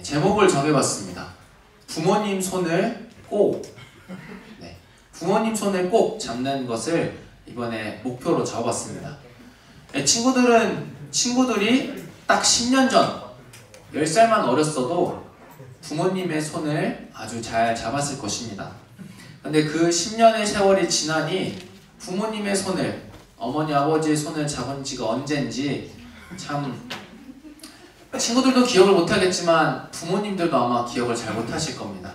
제목을 정해봤습니다. 부모님 손을 꼭. 부모님 손을 꼭 잡는 것을 이번에 목표로 잡았습니다. 친구들이 딱 10년 전 10살만 어렸어도 부모님의 손을 아주 잘 잡았을 것입니다. 근데 그 10년의 세월이 지나니 부모님의 손을, 어머니 아버지의 손을 잡은 지가 언젠지 참 친구들도 기억을 못하겠지만 부모님들도 아마 기억을 잘 못하실 겁니다.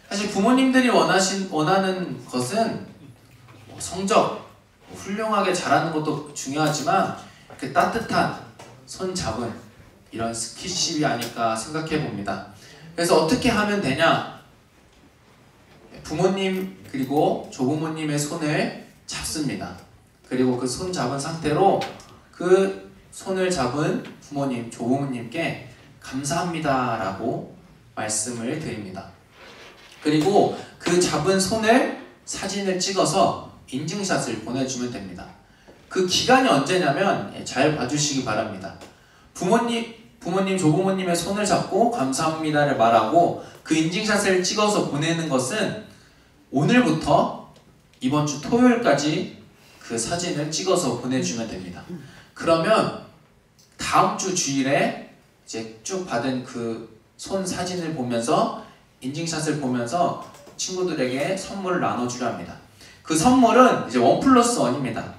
사실 부모님들이 원하는 것은 성적, 훌륭하게 잘하는 것도 중요하지만 그 따뜻한 손 잡은 이런 스킨십이 아닐까 생각해 봅니다. 그래서 어떻게 하면 되냐? 부모님 그리고 조부모님의 손을 잡습니다. 그리고 그 손 잡은 상태로 그 손을 잡은 부모님, 조부모님께 감사합니다 라고 말씀을 드립니다. 그리고 그 잡은 손을 사진을 찍어서 인증샷을 보내주면 됩니다. 그 기간이 언제냐면 잘 봐주시기 바랍니다. 부모님, 조부모님의 손을 잡고 감사합니다를 말하고 그 인증샷을 찍어서 보내는 것은 오늘부터 이번 주 토요일까지 그 사진을 찍어서 보내주면 됩니다. 그러면 다음 주 주일에 이제 쭉 받은 그 손 사진을 보면서 인증샷을 보면서 친구들에게 선물을 나눠주려 합니다. 그 선물은 이제 1+1입니다.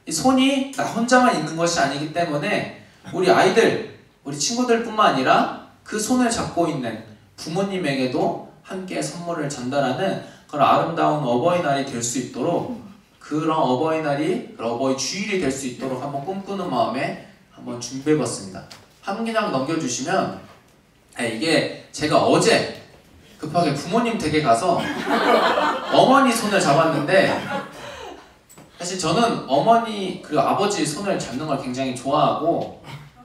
이 손이 나 혼자만 있는 것이 아니기 때문에 우리 아이들, 우리 친구들뿐만 아니라 그 손을 잡고 있는 부모님에게도 함께 선물을 전달하는 그런 아름다운 어버이날이 될 수 있도록, 그런 어버이날이 어버이 주일이 될 수 있도록 한번 꿈꾸는 마음에 한번 준비해봤습니다. 한 그냥 넘겨주시면, 이게 제가 어제 급하게 부모님 댁에 가서 어머니 손을 잡았는데, 사실 저는 어머니 그리고 아버지 손을 잡는 걸 굉장히 좋아하고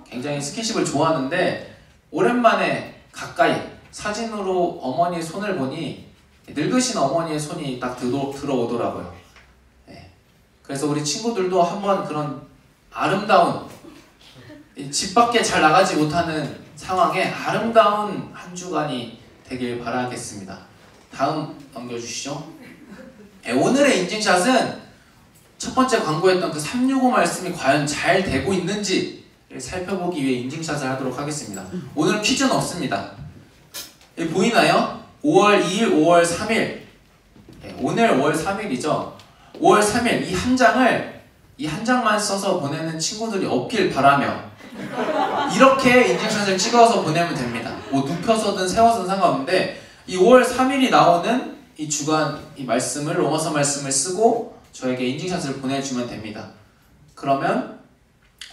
굉장히 스킨십을 좋아하는데, 오랜만에 가까이 사진으로 어머니 손을 보니 늙으신 어머니의 손이 딱 들어오더라고요. 그래서 우리 친구들도 한번 그런 아름다운, 집 밖에 잘 나가지 못하는 상황에 아름다운 한 주간이 되길 바라겠습니다. 다음 넘겨주시죠. 오늘의 인증샷은 첫 번째 광고했던 그 365 말씀이 과연 잘 되고 있는지 살펴보기 위해 인증샷을 하도록 하겠습니다. 오늘 퀴즈는 없습니다. 보이나요? 5월 2일, 5월 3일. 오늘 5월 3일이죠. 5월 3일 이 한 장만 써서 보내는 친구들이 없길 바라며 이렇게 인증샷을 찍어서 보내면 됩니다. 뭐 눕혀서든 세워서든 상관없는데 이 5월 3일이 나오는 이 주간 이 말씀을, 로마서 말씀을 쓰고 저에게 인증샷을 보내주면 됩니다. 그러면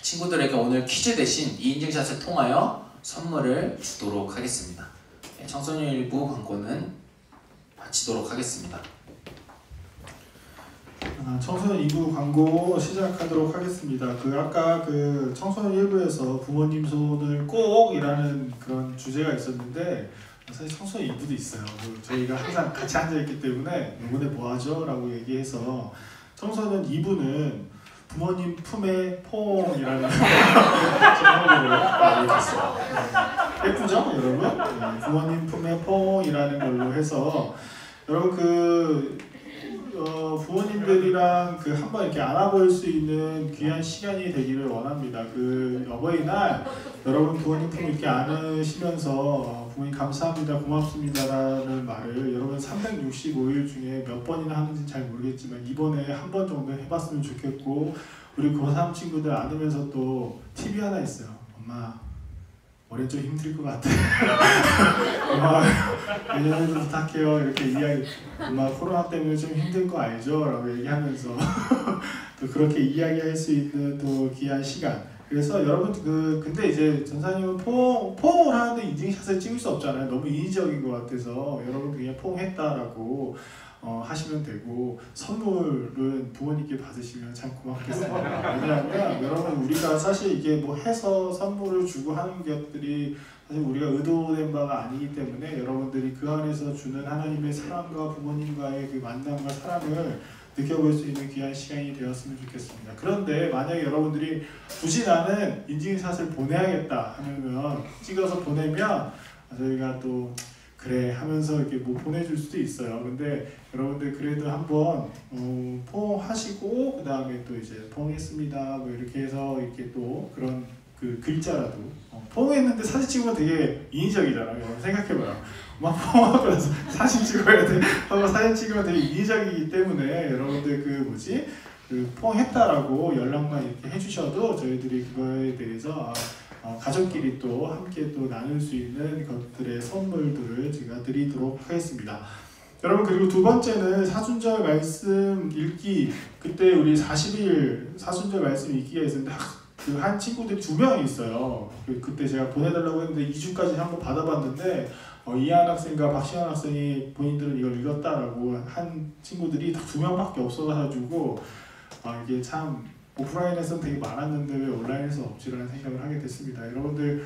친구들에게 오늘 퀴즈 대신 이 인증샷을 통하여 선물을 주도록 하겠습니다. 청소년 일부 광고는 마치도록 하겠습니다. 청소년 2부 광고 시작하도록 하겠습니다. 아까 그 청소년 1부에서 부모님 손을 꼭이라는 그런 주제가 있었는데, 사실 청소년 2부도 있어요. 저희가 항상 같이 앉아있기 때문에 이번에 뭐하죠? 라고 얘기해서 청소년 2부는 부모님 품에 퐁이라는 제목으로 알려졌어요. 예쁘죠, 여러분? 부모님 품에 퐁이라는 걸로 해서 여러분 부모님들이랑 한번 이렇게 안아볼 수 있는 귀한 시간이 되기를 원합니다. 어버이날 여러분 부모님 품 이렇게 안으시면서 부모님 감사합니다, 고맙습니다라는 말을 여러분 365일 중에 몇 번이나 하는지 잘 모르겠지만 이번에 한 번 정도 해봤으면 좋겠고, 우리 고3 친구들 안으면서 또 팁이 하나 있어요. 엄마, 올해 좀 힘들 것 같아. 엄마, 내년에도 부탁해요. 이렇게 이야기. 엄마, 코로나 때문에 좀 힘든 거 알죠? 라고 얘기하면서 또 그렇게 이야기할 수 있는 또 귀한 시간. 그래서 여러분 근데 이제 전사님은 퐁을 하는데 인증샷을 찍을 수 없잖아요. 너무 인위적인 것 같아서 여러분 그냥 퐁했다라고 하시면 되고, 선물은 부모님께 받으시면 참 고맙겠습니다. 왜냐하면 여러분 우리가 사실 이게 뭐 해서 선물을 주고 하는 것들이 사실 우리가 의도된 바가 아니기 때문에 여러분들이 그 안에서 주는 하나님의 사랑과 부모님과의 그 만남과 사랑을 느껴볼 수 있는 귀한 시간이 되었으면 좋겠습니다. 그런데 만약에 여러분들이 굳이 나는 인증샷을 보내야겠다 하면 찍어서 보내면 저희가 또 그래 하면서 이렇게 뭐 보내줄 수도 있어요. 근데 여러분들 그래도 한번 포옹하시고 그 다음에 또 이제 포옹했습니다 뭐 이렇게 해서 이렇게 또 그런 그 글자라도 포옹했는데 사진 찍으면 되게 인위적이잖아요. 여러분 생각해봐요. 막 포옹하고 나서 사진 찍어야 돼 하고 사진 찍으면 되게 인위적이기 때문에 여러분들 그 뭐지 그 포옹했다라고 연락만 이렇게 해주셔도 저희들이 그거에 대해서 가족끼리 또 함께 또 나눌 수 있는 것들의 선물들을 제가 드리도록 하겠습니다. 여러분 그리고 두 번째는 사순절 말씀 읽기. 그때 우리 40일 사순절 말씀 읽기가 있었는데 그 한 친구들이 2명이 있어요. 그때 제가 보내달라고 했는데 2주까지 한번 받아봤는데 이한 학생과 박시환 학생이 본인들은 이걸 읽었다라고 한 친구들이 딱 2명밖에 없어가지고 이게 참 오프라인에서는 되게 많았는데 왜 온라인에서 없지라는 생각을 하게 됐습니다. 여러분들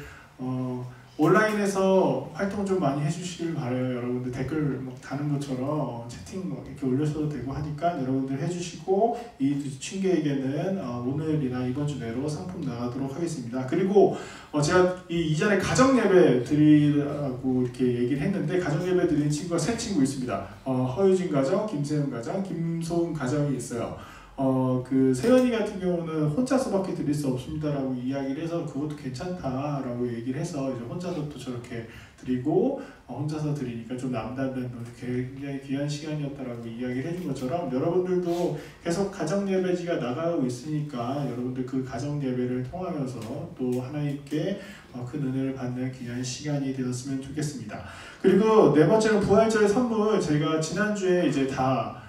온라인에서 활동 좀 많이 해주시길 바라요. 여러분들 댓글 막 다는 것처럼 채팅 막 이렇게 올려셔도 되고 하니까 여러분들 해주시고 이 친구에게는 오늘이나 이번 주 내로 상품 나가도록 하겠습니다. 그리고 제가 이전에 가정 예배 드리라고 이렇게 얘기를 했는데 가정 예배 드리는 친구가 3친구 있습니다. 허유진 가정, 김세훈 가정, 김소은 가정이 있어요. 그 세연이 같은 경우는 혼자서밖에 드릴 수 없습니다라고 이야기를 해서 그것도 괜찮다라고 얘기를 해서 이제 혼자서 또 저렇게 드리고 혼자서 드리니까 좀 남다른 굉장히 귀한 시간이었다라고 이야기를 해준 것처럼 여러분들도 계속 가정 예배지가 나가고 있으니까 여러분들 그 가정 예배를 통하여서 또 하나님께 큰 은혜를 받는 귀한 시간이 되었으면 좋겠습니다. 그리고 네 번째는 부활절 선물 제가 지난주에 이제 다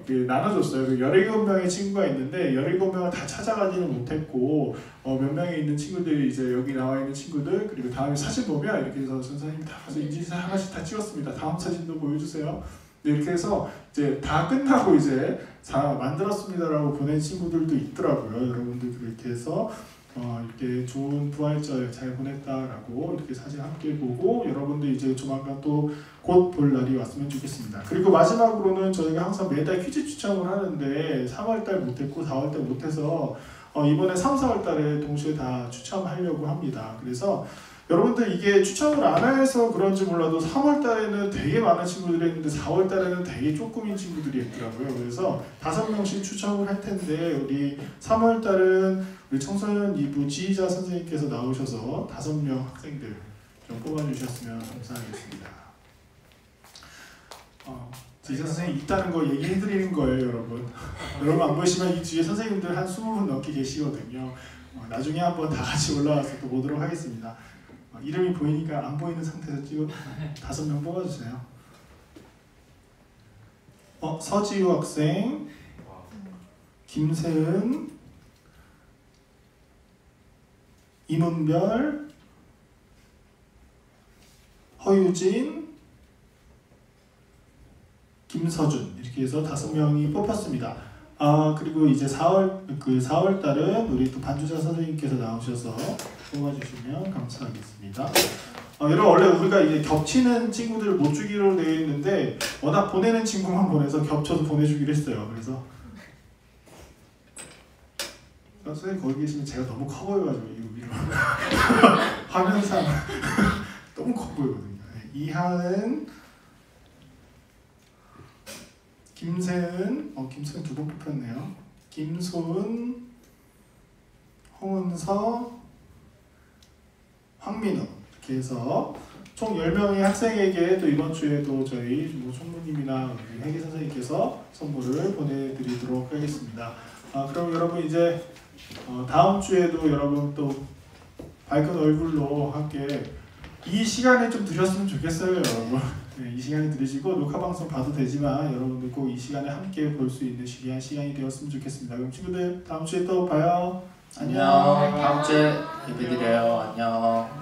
나눠줬어요. 17명의 친구가 있는데 17명을 다 찾아가지는 못했고 몇 명이 있는 친구들이 이제 여기 나와 있는 친구들 그리고 다음에 사진 보면 이렇게 해서 선생님이 다 가서 인증샷 하나씩 다 찍었습니다. 다음 사진도 보여주세요. 이렇게 해서 이제 다 끝나고 이제 다 만들었습니다라고 보낸 친구들도 있더라고요. 여러분들 그렇게 해서 이렇게 좋은 부활절 잘 보냈다라고 이렇게 사진 함께 보고 여러분들 이제 조만간 또 곧 볼 날이 왔으면 좋겠습니다. 그리고 마지막으로는 저희가 항상 매달 퀴즈 추첨을 하는데 3월달 못했고 4월달 못해서 이번에 3, 4월달에 동시에 다 추첨하려고 합니다. 그래서 여러분들 이게 추첨을 안 해서 그런지 몰라도 3월달에는 되게 많은 친구들이 했는데 4월달에는 되게 조금인 친구들이 있더라고요. 그래서 5명씩 추첨을 할 텐데 우리 3월달은 우리 청소년 2부 지휘자 선생님께서 나오셔서 5명 학생들 좀 뽑아주셨으면 감사하겠습니다. 지휘자 선생님 있다는 거 얘기해드리는 거예요, 여러분. 여러분 안 보시면 이 뒤에 선생님들 한 20분 넘게 계시거든요. 나중에 한번 다 같이 올라와서 또 보도록 하겠습니다. 이름이 보이니까 안 보이는 상태에서 찍어 5명 뽑아주세요. 서지우 학생, 김세은, 이문별, 허유진, 김서준 이렇게 해서 5명이 뽑혔습니다. 그리고 이제 4월 달은 우리 또 반주자 선생님께서 나오셔서 뽑아주시면 감사하겠습니다. 여러분 원래 우리가 이제 겹치는 친구들을 못 주기로 되어 있는데 워낙 보내는 친구만 보내서 겹쳐서 보내주기로 했어요. 그래서 선생님 거기 계시면 제가 너무 커 보여가지고 이거 위로 화면상 너무 커 보이거든요. 이하은, 김세은, 김세은 2번 뽑혔네요. 김소은, 홍은서, 황민우 이렇게 해서 총 10명의 학생에게 또 이번 주에도 저희 총무님이나 회계 선생님께서 선물을 보내드리도록 하겠습니다. 그럼 여러분 이제 다음 주에도 여러분 또 밝은 얼굴로 함께 이 시간에 좀 드렸으면 좋겠어요, 여러분. 네, 이 시간에 들으시고 녹화 방송 봐도 되지만 여러분들 꼭 이 시간에 함께 볼 수 있는 귀한 시간이 되었으면 좋겠습니다. 그럼 친구들 다음 주에 또 봐요. 안녕. 다음 주에 예배드려요. 안녕.